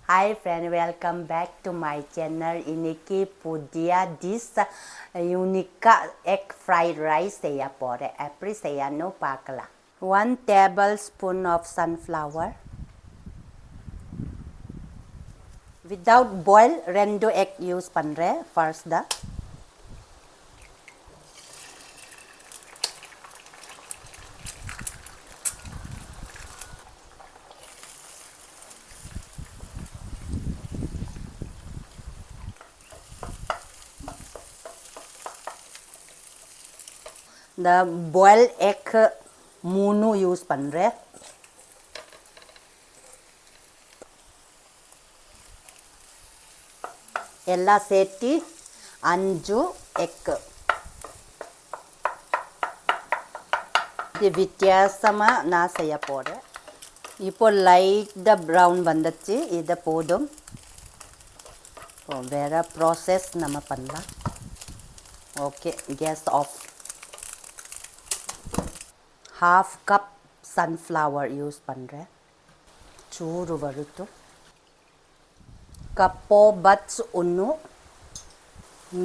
Hi friend, welcome back to my channel. இன்னைக்கு புதிய dish unique egg fried rice செய்ய போறேன். எப்படி செய்யணும் பார்க்கலாம். 1 tablespoon of sunflower. Without boil, 2 egg use பண்றேன். First the boiled egg 3 use பண்றேன். எல்லாம் சேர்த்து 5 egg. இது வித்தியாசமா நான் செய்ய போறேன். இப்போ லைட் ப்ரௌன் வந்துச்சு. இது போதும். வேற ப்ராசஸ் நம்ம பண்ணலாம். Okay, gas off. half cup sunflower use பண்றேன். சூடு வருது. Kapok buds 1,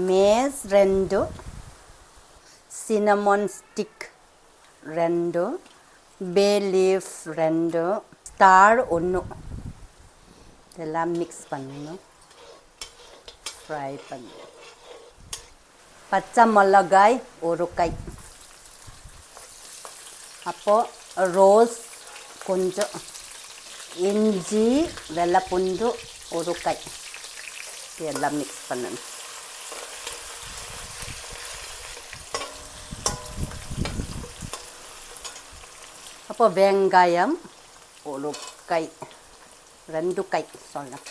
Mace 2, cinnamon stick 2, bay leaf 2, star 1. இதெல்லாம் மிக்ஸ் பண்ணணும். ஃப்ரை பண்ணணும். பச்சை மிளகாய் 1 கை. அப்போ ரோஸ் கொஞ்சம், இஞ்சி வெள்ளைப்பூண்டு 1 கை. இதெல்லாம் மிக்ஸ் பண்ணணும். அப்போ வெங்காயம் 1 கை, 2 கை சொல்லலாம்.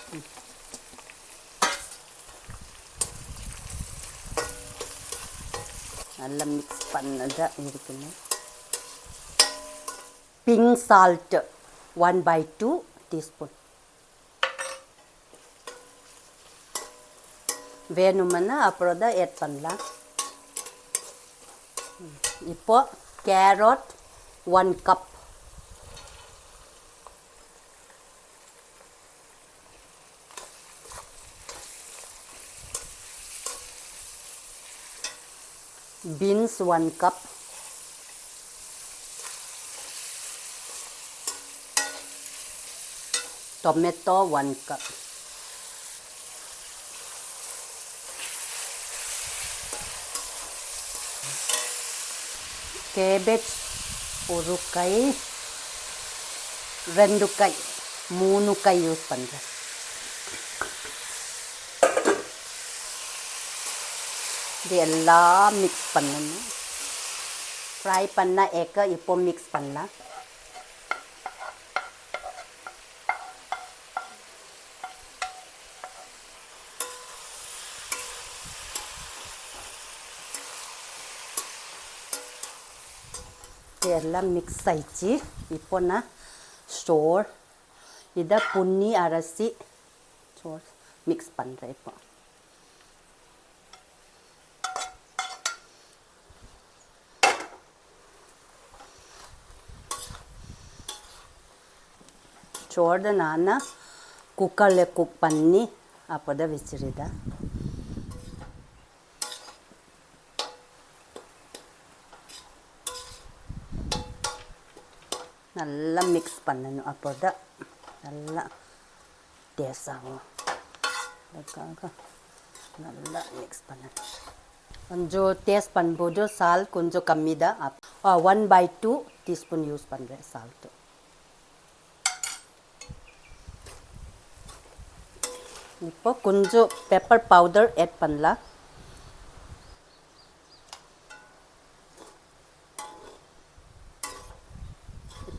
நல்லா மிக்ஸ் பண்ணதா இருக்கணும். Pink salt 1/2 teaspoon. வேணும்னா அப்புறம் தான் ஆட் பண்ணலாம். இப்போ carrot 1 cup. Beans 1 cup. Tomato 1 cup. Cabbage 1 கை, 2 கை, 3 கை யூஸ் பண்ணுறேன். இது எல்லாம் மிக்ஸ் பண்ணணும். ஃப்ரை பண்ண எக்கை இப்போ மிக்ஸ் பண்ணலாம். எல்லாம் மிக்ஸ் ஆயிடுச்சு. இப்போ நான் இதை பொன்னி அரிசி மிக்ஸ் பண்ணுறேன். இப்போ சோறு நான் குக்கரில் குக் பண்ணி அப்போ தான் வச்சிருந்தேன். நல்லா மிக்ஸ் பண்ணணும். அப்போ தான் நல்லா டேஸ்ட் ஆகும். அதுக்காக நல்லா மிக்ஸ் பண்ணணும். கொஞ்சம் டேஸ்ட் பண்ணும்போது சால்ட் கொஞ்சம் கம்மி தான். 1/2 டீஸ்பூன் யூஸ் பண்ணுறேன் சால்ட்டு. இப்போ கொஞ்சம் பெப்பர் பவுடர் ஆட் பண்ணலாம்.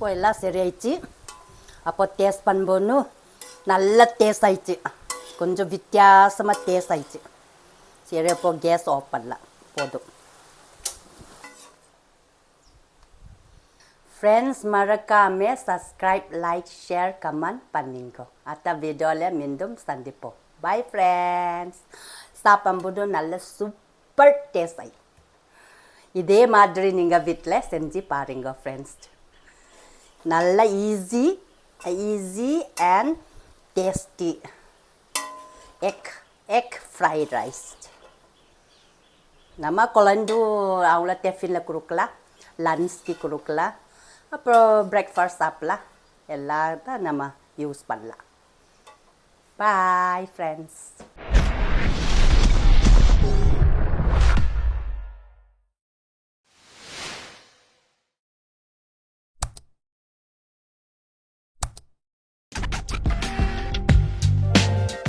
இப்போ எல்லாம் சரியாயிடுச்சு. அப்போ டேஸ்ட் பண்ணும்போது நல்ல டேஸ்ட் ஆயிடுச்சு. கொஞ்சம் வித்தியாசமாக டேஸ்ட் ஆயிடுச்சு. சரி, அப்போ கேஸ் ஆஃப் பண்ணலாம். போதும். ஃப்ரெண்ட்ஸ், மறக்காம சப்ஸ்கிரைப், லைக், ஷேர், கமெண்ட் பண்ணிங்க. அடுத்த வீடியோவில் மீண்டும் சந்திப்போம். Bye friends. சாப்பிடும்போது நல்ல சூப்பர் டேஸ்ட் ஆகி. இதே மாதிரி நீங்கள் வீட்டில் செஞ்சு பாருங்க ஃப்ரெண்ட்ஸ். நல்லா easy and tasty egg fried rice. நம்ம குழந்து அவங்கள டிஃபனில் கொடுக்கலாம், லன்ச்க்கு கொடுக்கலாம், அப்புறம் பிரேக்ஃபாஸ்ட் சாப்பிடலாம், எல்லாம் தான் நம்ம யூஸ் பண்ணலாம். Bye friends.